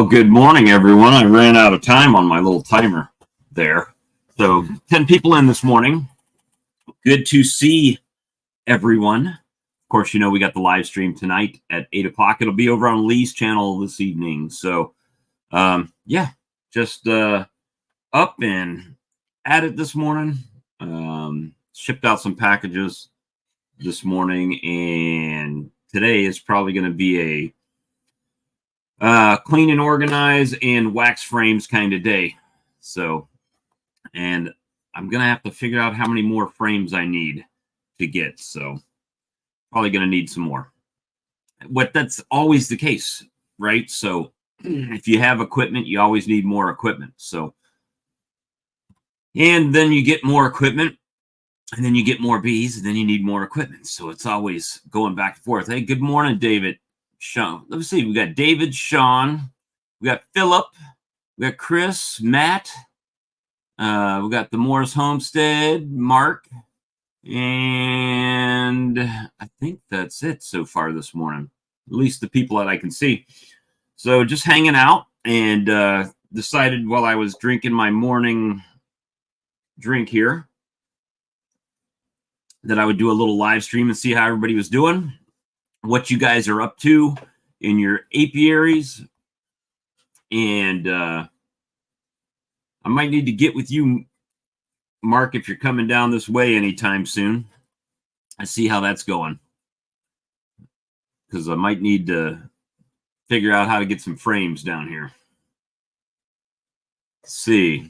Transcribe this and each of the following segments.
good morning, everyone. I ran out of time on my little timer there. So 10 people in this morning. Good to see everyone. Of course, you know, we got the live stream tonight at 8 o'clock. It'll be over on Lee's channel this evening. So, yeah, just up and at it this morning. Shipped out some packages this morning, and today is probably going to be a clean and organize and wax frames kind of day. So, and I'm going to have to figure out how many more frames I need to get. So probably going to need some more. That's always the case, right? So if you have equipment, you always need more equipment. So, and then you get more equipment, and then you get more bees, and then you need more equipment. So it's always going back and forth. Hey, good morning, David. Sean. Let's see. We got David, Sean. We got Philip. We got Chris, Matt. We got the Morris Homestead, Mark. And I think that's it so far this morning. At least the people that I can see. So just hanging out, and decided while I was drinking my morning drink here that I would do a little live stream and see how everybody was doing, what you guys are up to in your apiaries. And I might need to get with you, Mark, if you're coming down this way anytime soon. I see how that's going, because I might need to figure out how to get some frames down here. Let's see.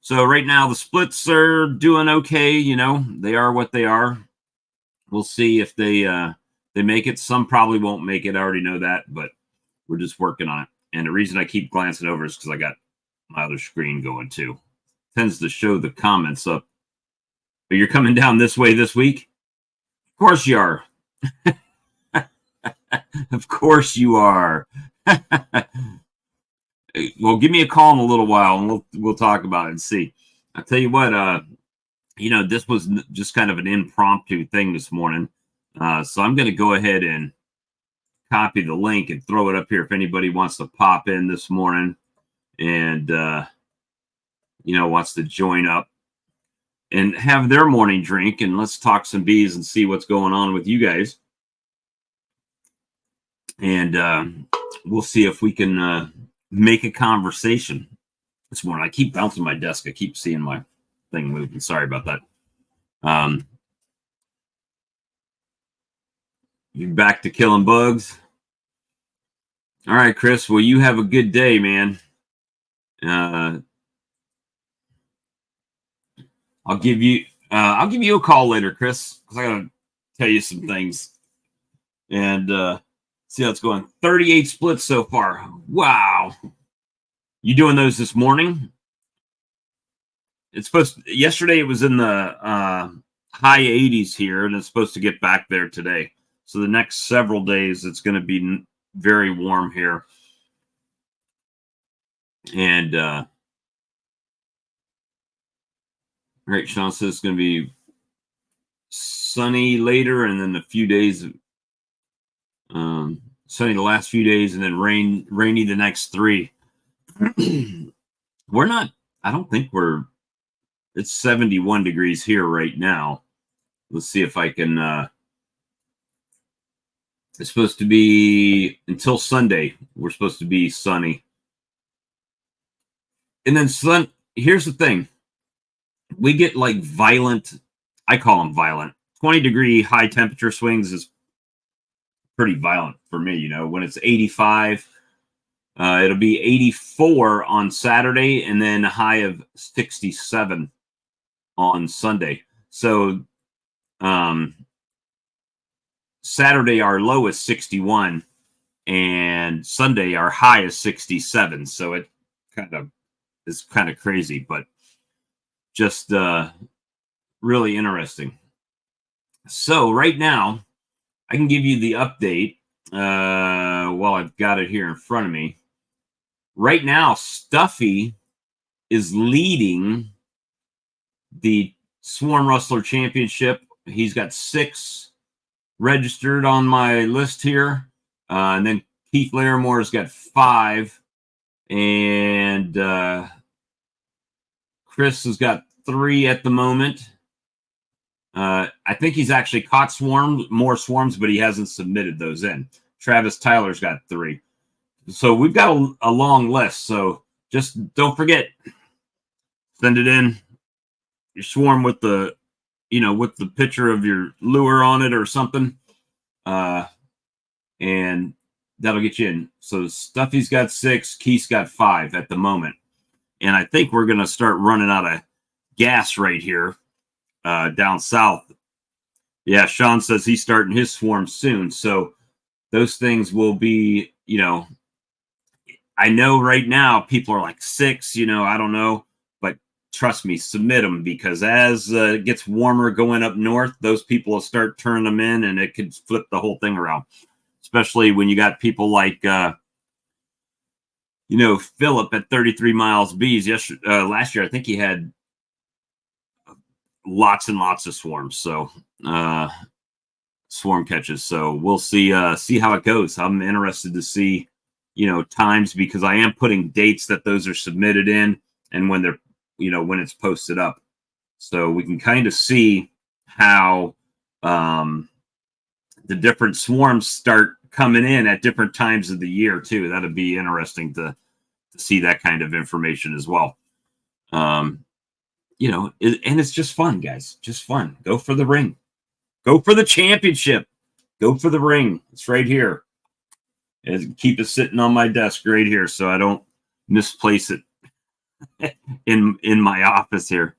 So right now the splits are doing okay. You know, they are what they are. We'll see if they make it. Some probably won't make it. I already know that, but we're just working on it. And the reason I keep glancing over is because I got my other screen going too. Tends to show the comments up. But you're coming down this way this week? Of course you are. Of course you are. Well, give me a call in a little while, and we'll talk about it and see. I'll tell you what, you know, this was just kind of an impromptu thing this morning. So I'm going to go ahead and copy the link and throw it up here if anybody wants to pop in this morning and, you know, wants to join up and have their morning drink. And let's talk some bees and see what's going on with you guys. And we'll see if we can make a conversation this morning. I keep bouncing my desk. I keep seeing my thing moving. Sorry about that. You back to killing bugs? All right, Chris. Well, you have a good day, man. I'll give you a call later, Chris, because I gotta tell you some things and see how it's going. 38 splits so far. Wow. You doing those this morning? It's yesterday it was in the high 80s here, and it's supposed to get back there today. So the next several days, it's going to be very warm here. And, right, Sean says it's going to be sunny later, and then a few days, sunny the last few days, and then rainy the next 3. We're not, I don't think it's 71 degrees here right now. Let's see if I can, it's supposed to be until Sunday. We're supposed to be sunny. And then here's the thing. We get like violent, I call them violent. 20-degree high temperature swings is pretty violent for me. You know, when it's 85, it'll be 84 on Saturday and then a high of 67 on Sunday. So, Saturday, our low is 61, and Sunday, our high is 67. So it is kind of crazy, but just really interesting. So right now, I can give you the update while I've got it here in front of me. Right now, Stuffy is leading the Swarm Rustler Championship. He's got 6 registered on my list here. And then Keith Laramore's got 5. And Chris has got 3 at the moment. I think he's actually caught more swarms, but he hasn't submitted those in. Travis Tyler's got 3. So we've got a long list. So just don't forget, send it in. Your swarm with the, with the picture of your lure on it or something. And that'll get you in. So Stuffy's got 6, Keith's got 5 at the moment. And I think we're going to start running out of gas right here down south. Yeah, Sean says he's starting his swarm soon. So those things will be, I know right now people are like 6, I don't know. But trust me, submit them, because as it gets warmer going up north, those people will start turning them in, and it could flip the whole thing around. Especially when you got people like, Philip at 33 miles bees. Last year, I think he had lots and lots of swarms. So swarm catches. So we'll see how it goes. I'm interested to see, times, because I am putting dates that those are submitted in and when they're, when it's posted up. So we can kind of see how the different swarms start coming in at different times of the year too. That'd be interesting to see that kind of information as well. And it's just fun, guys. Just fun. Go for the ring. Go for the championship. Go for the ring. It's right here. And keep it sitting on my desk right here so I don't misplace it in my office here.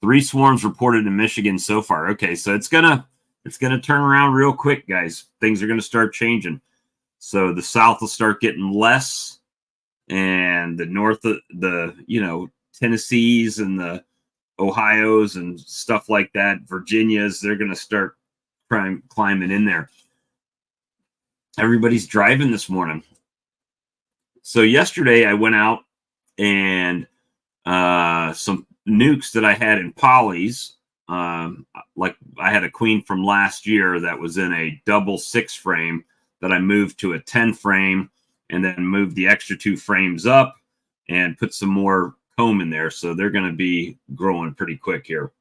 3 swarms reported in Michigan so far. Okay, so it's gonna turn around real quick, guys. Things are gonna start changing. So the South will start getting less, and the North, the Tennessees and the Ohio's and stuff like that, Virginia's, they're gonna start climbing in there. Everybody's driving this morning. So yesterday I went out and some nukes that I had in polys. Like I had a queen from last year that was in a double 6 frame that I moved to a 10 frame, and then moved the extra 2 frames up and put some more comb in there. So they're going to be growing pretty quick here.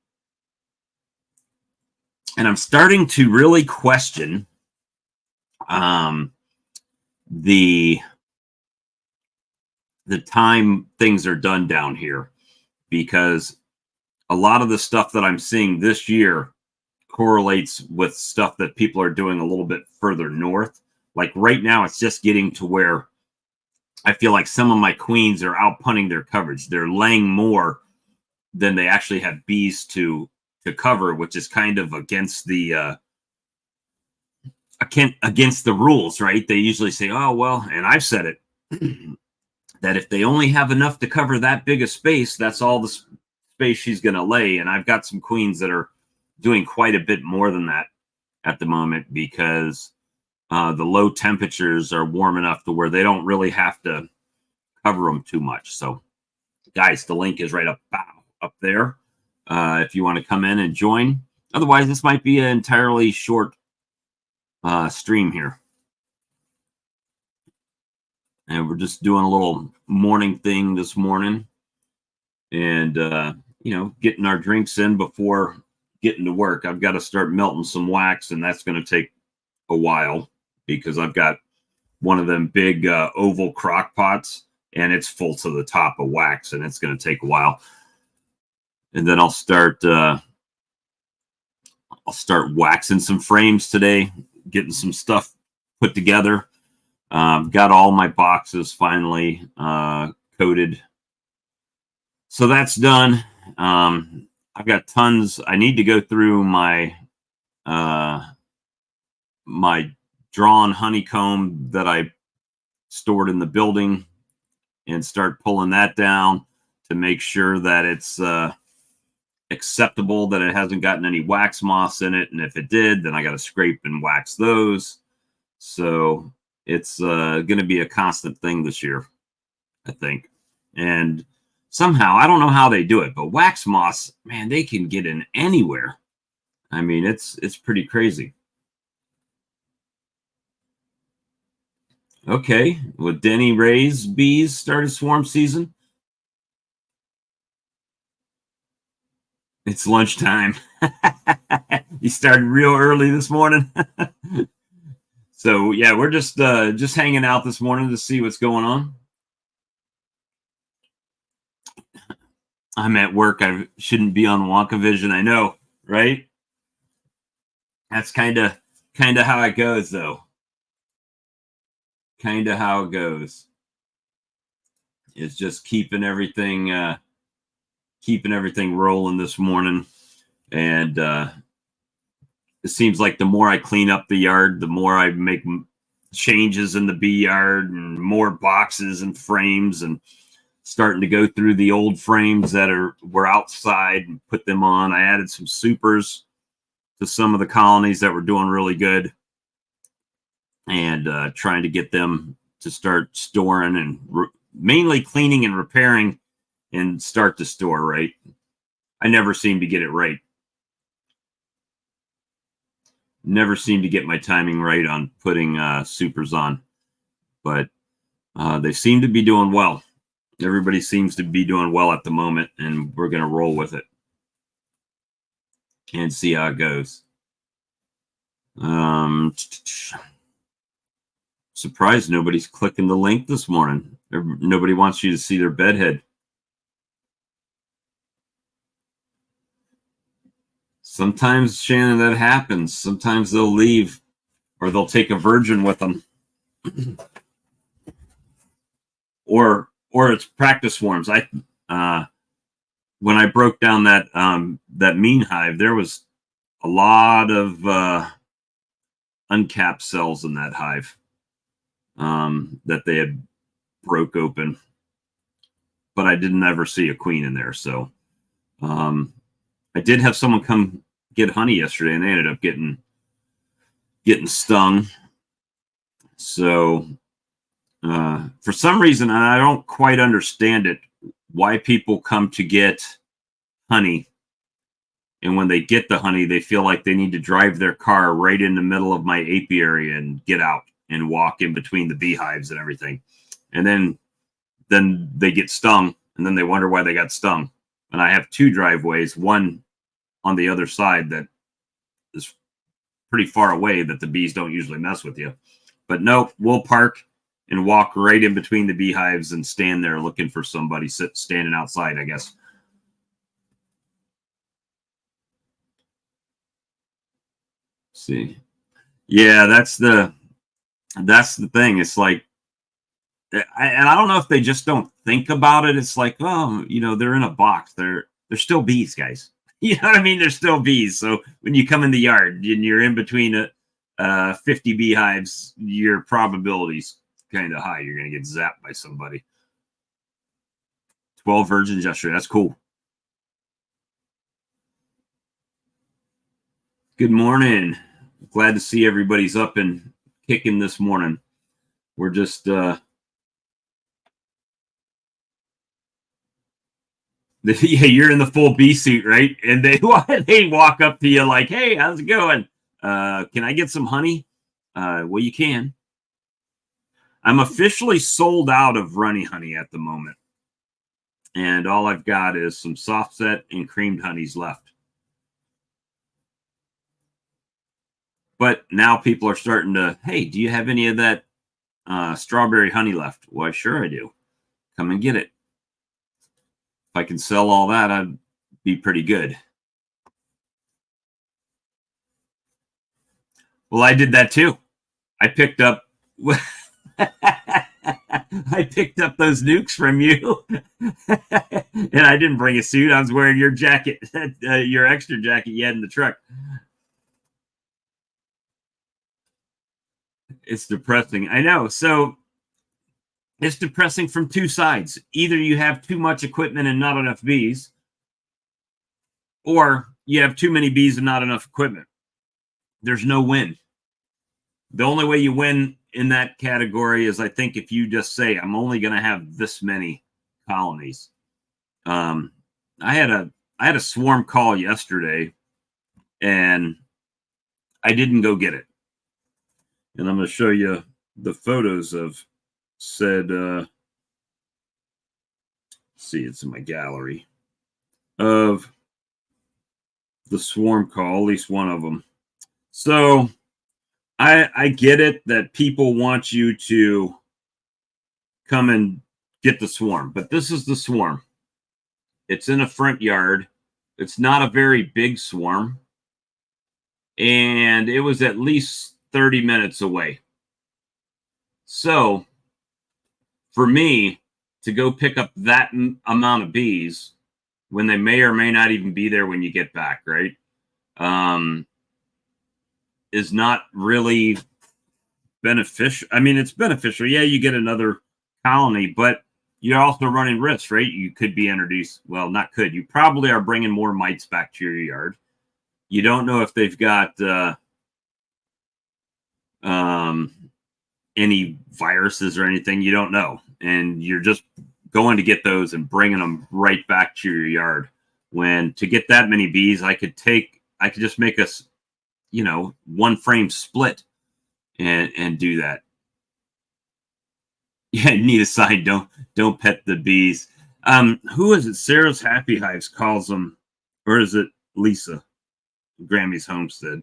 And I'm starting to really question the time things are done down here, because a lot of the stuff that I'm seeing this year correlates with stuff that people are doing a little bit further north. Like right now, it's just getting to where I feel like some of my queens are out punting their coverage. They're laying more than they actually have bees to cover, which is kind of against the rules, right? They usually say, oh, well, and I've said it, that if they only have enough to cover that big a space, that's all the space she's going to lay. And I've got some queens that are doing quite a bit more than that at the moment, because the low temperatures are warm enough to where they don't really have to cover them too much. So guys, the link is right up there if you want to come in and join. Otherwise, this might be an entirely short stream here. And we're just doing a little morning thing this morning, and getting our drinks in before getting to work. I've got to start melting some wax, and that's going to take a while, because I've got one of them big oval crock pots, and it's full to the top of wax, and it's going to take a while. And then I'll start waxing some frames today, getting some stuff put together. Got all my boxes finally coated, so that's done. I've got tons. I need to go through my my drawn honeycomb that I stored in the building and start pulling that down to make sure that it's acceptable, that it hasn't gotten any wax moss in it. And if it did, then I got to scrape and wax those. So it's going to be a constant thing this year, I think. And somehow, I don't know how they do it, but wax moss, man, they can get in anywhere. I mean, it's pretty crazy. Okay. With Denny Ray's bees started swarm season. It's lunchtime. You started real early this morning. So yeah, we're just hanging out this morning to see what's going on. I'm at work. I shouldn't be on Wonka Vision. I know, right? That's kind of how it goes, though. Kind of how it goes. It's just keeping everything rolling this morning, and it seems like the more I clean up the yard, the more I make changes in the bee yard, and more boxes and frames, and starting to go through the old frames that were outside and put them on. I added some supers to some of the colonies that were doing really good, and trying to get them to start storing, and mainly cleaning and repairing, and start to store right. I never seem to get it right. Never seem to get my timing right on putting supers on, but they seem to be doing well. Everybody seems to be doing well at the moment, and we're going to roll with it and see how it goes. Surprised nobody's clicking the link this morning. Nobody wants you to see their bedhead. Sometimes, Shannon, that happens. Sometimes they'll leave, or they'll take a virgin with them. or it's practice swarms. When I broke down that mean hive, there was a lot of uncapped cells in that hive that they had broke open, but I didn't ever see a queen in there. So I did have someone come get honey yesterday, and they ended up getting stung. So for some reason, and I don't quite understand it, why people come to get honey, and when they get the honey, they feel like they need to drive their car right in the middle of my apiary and get out and walk in between the beehives and everything. And then they get stung, and then they wonder why they got stung. And I have two driveways, one on the other side that is pretty far away, that the bees don't usually mess with you. But nope, we'll park and walk right in between the beehives and stand there looking for somebody standing outside, I guess. Let's see. Yeah, that's the thing. It's like, and I don't know if they just don't think about it. It's like, oh, they're in a box. They're still bees, guys. You know what I mean? They're still bees. So when you come in the yard and you're in between 50 beehives, your probability's kind of high. You're going to get zapped by somebody. 12 virgins yesterday. That's cool. Good morning. Glad to see everybody's up and kicking this morning. We're just yeah, you're in the full bee suit, right? And they walk up to you like, "Hey, how's it going? Can I get some honey?" Well, you can. I'm officially sold out of runny honey at the moment, and all I've got is some soft set and creamed honeys left. But now people are starting to, "Hey, do you have any of that strawberry honey left?" Why, sure I do. Come and get it. If I can sell all that, I'd be pretty good. Well, I did that too. I picked up I picked up those nukes from you, and I didn't bring a suit. I was wearing your jacket, your extra jacket you had in the truck. It's depressing. I know. So it's depressing from two sides. Either you have too much equipment and not enough bees, or you have too many bees and not enough equipment. There's no win. The only way you win in that category is, I think, if you just say, I'm only going to have this many colonies. I had a swarm call yesterday, and I didn't go get it. And I'm going to show you the photos of said, see, it's in my gallery, of the swarm call, at least one of them. So I get it that people want you to come and get the swarm, but this is the swarm. It's in a front yard. It's not a very big swarm. And it was at least 30 minutes away. So for me to go pick up that amount of bees when they may or may not even be there when you get back, right? Is not really beneficial. I mean, it's beneficial. Yeah, you get another colony, but you're also running risks, right? You could be introduced. Well, not could. You probably are bringing more mites back to your yard. You don't know if they've got any viruses or anything. You don't know. And you're just going to get those and bringing them right back to your yard. When to get that many bees, I could just make a, one frame split and do that. Yeah, need a sign. Don't pet the bees. Who is it? Sarah's Happy Hives calls them, or is it Lisa? Grammy's Homestead.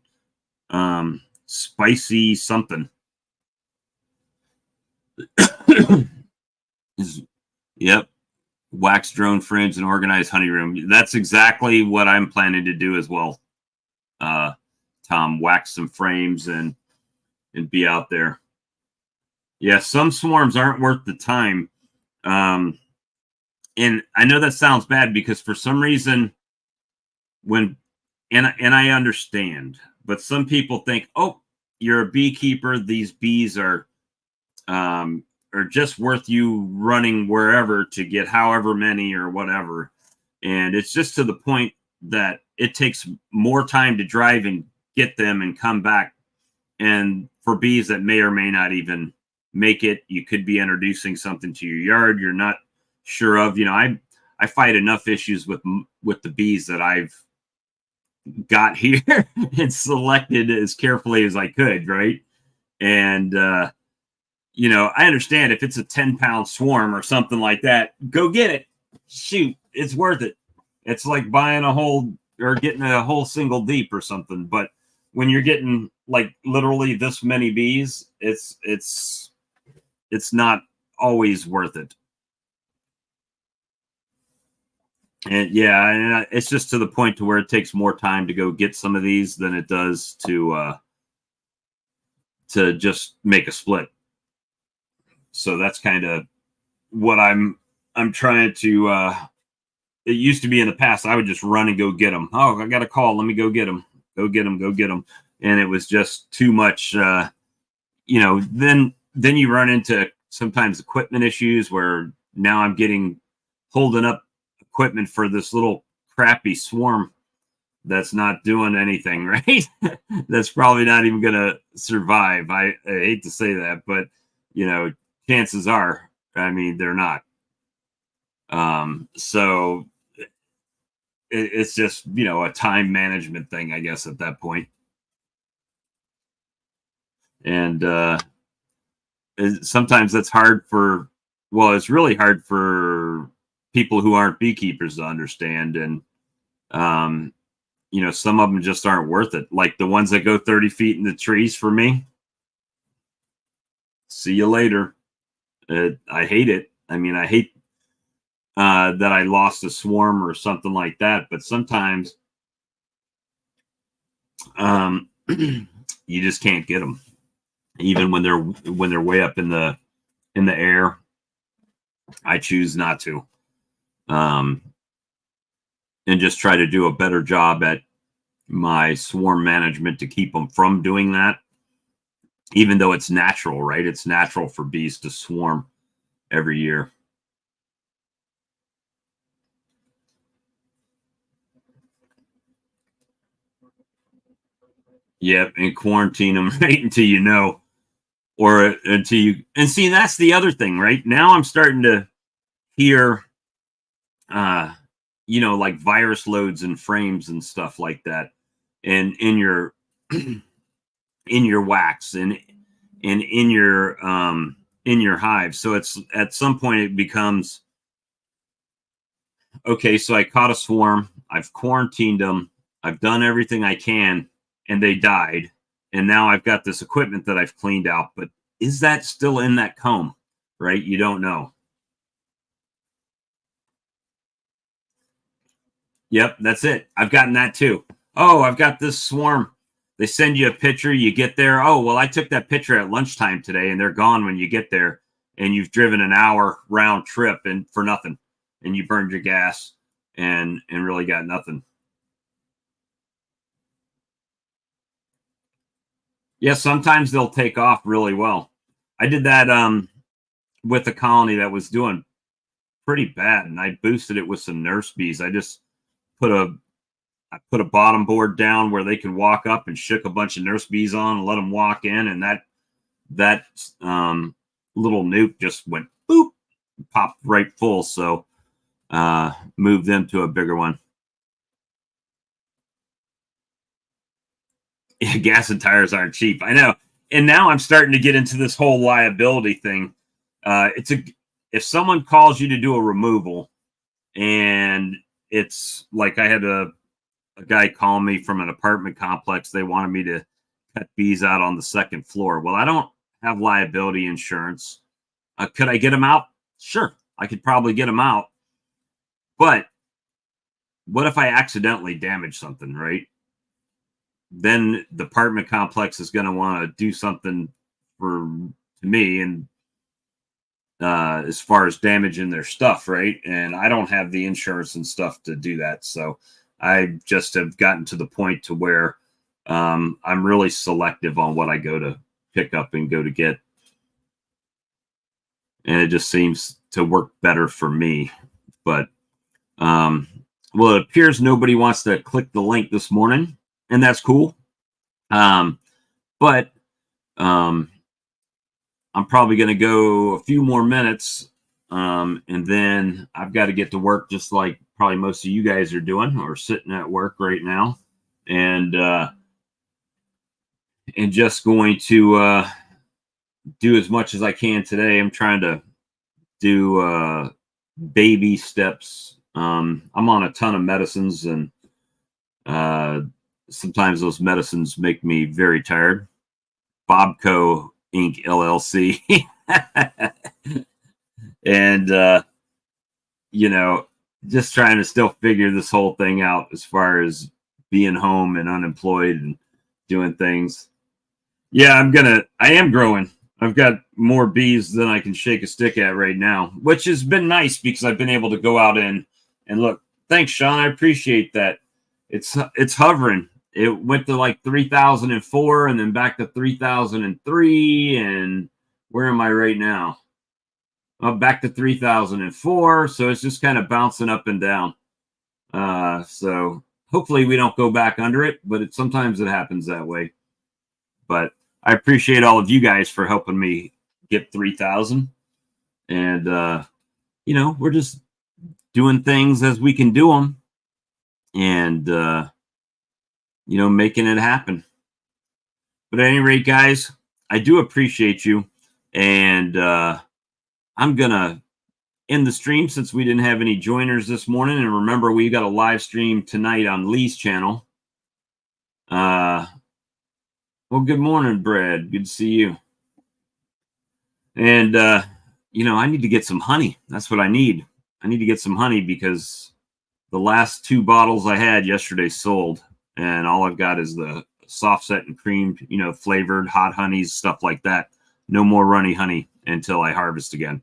Spicy something. Yep. Wax drone frames and organized honey room. That's exactly what I'm planning to do as well. Tom, wax some frames and be out there. Yeah, some swarms aren't worth the time. And I know that sounds bad because for some reason and I understand, but some people think, oh, you're a beekeeper. These bees are just worth you running wherever to get however many or whatever. And it's just to the point that it takes more time to drive and get them and come back. And for bees that may or may not even make it, you could be introducing something to your yard you're not sure of. I fight enough issues with the bees that I've got here and selected as carefully as I could, right? And I understand if it's a 10-pound swarm or something like that, go get it. Shoot, it's worth it. It's like buying a whole or getting a whole single deep or something. But when you're getting like literally this many bees, it's not always worth it. And yeah, it's just to the point to where it takes more time to go get some of these than it does to just make a split. So that's kind of what I'm trying to. It used to be in the past, I would just run and go get them. Oh, I got a call. Let me go get them. Go get them. And it was just too much. Then you run into sometimes equipment issues where now I'm holding up equipment for this little crappy swarm that's not doing anything, right? That's probably not even going to survive. I hate to say that, but chances are, I mean, they're not. So it's just, a time management thing, I guess, at that point. And sometimes that's it's really hard for people who aren't beekeepers to understand. And, some of them just aren't worth it. Like the ones that go 30 feet in the trees for me. See you later. I hate it. I mean, I hate that I lost a swarm or something like that. But sometimes you just can't get them, even when they're way up in the air. I choose not to, and just try to do a better job at my swarm management to keep them from doing that. Even though it's natural, right? It's natural for bees to swarm every year. Yep, and quarantine them right until or until you. And see, that's the other thing, right? Now I'm starting to hear, like virus loads and frames and stuff like that, and in your wax, and and in your hive. So it's at some point it becomes, okay, so I caught a swarm, I've quarantined them, I've done everything I can, and they died. And now I've got this equipment that I've cleaned out, but is that still in that comb? Right? You don't know. Yep, that's it. I've gotten that too. Oh, I've got this swarm. They send you a picture, you get there. Oh, well, I took that picture at lunchtime today, and they're gone when you get there, and you've driven an hour round trip and for nothing, and you burned your gas and really got nothing. Yeah, sometimes they'll take off really well. I did that with a colony that was doing pretty bad, and I boosted it with some nurse bees. I just put a bottom board down where they can walk up and shook a bunch of nurse bees on and let them walk in, and that little nuke just went boop, popped right full. So moved them to a bigger one. Yeah, gas and tires aren't cheap. I know. And now I'm starting to get into this whole liability thing. If someone calls you to do a removal, and it's like I had a guy call me from an apartment complex. They wanted me to cut bees out on the second floor. Well, I don't have liability insurance. Could I get them out? Sure, I could probably get them out. But what if I accidentally damage something, right? Then the apartment complex is going to want to do something to me, and as far as damaging their stuff, right? And I don't have the insurance and stuff to do that. So I just have gotten to the point to where I'm really selective on what I go to pick up and go to get. And it just seems to work better for me. But, well, it appears nobody wants to click the link this morning, and that's cool. But I'm probably going to go a few more minutes, and then I've got to get to work, just like probably most of you guys are doing, or sitting at work right now, and just going to do as much as I can today. I'm trying to do baby steps. I'm on a ton of medicines, and sometimes those medicines make me very tired. Bobco Inc. LLC. And, just trying to still figure this whole thing out as far as being home and unemployed and doing things. Yeah, I am growing. I've got more bees than I can shake a stick at right now, which has been nice because I've been able to go out and look. Thanks, Sean. I appreciate that. It's hovering. It went to like 3,004 and then back to 3,003. And where am I right now? Back to 3,004. So it's just kind of bouncing up and down. So hopefully we don't go back under it, but sometimes it happens that way. But I appreciate all of you guys for helping me get 3,000. And, we're just doing things as we can do them. And, making it happen. But at any rate, guys, I do appreciate you. And I'm going to end the stream since we didn't have any joiners this morning. And remember, we got a live stream tonight on Lee's channel. Well, good morning, Brad. Good to see you. And, I need to get some honey. That's what I need. I need to get some honey because the last 2 bottles I had yesterday sold. And all I've got is the soft set and creamed, flavored hot honeys, stuff like that. No more runny honey until I harvest again.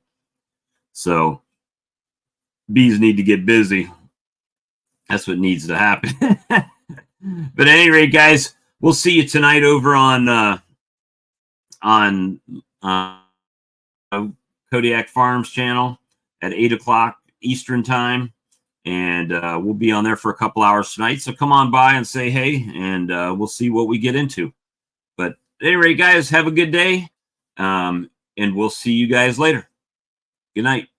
So bees need to get busy. That's what needs to happen. But at any rate, guys, we'll see you tonight over on Kodiak Farms channel at 8:00 Eastern time. And we'll be on there for a couple hours tonight. So come on by and say hey, and we'll see what we get into. But at any rate, guys, have a good day. And we'll see you guys later. Good night.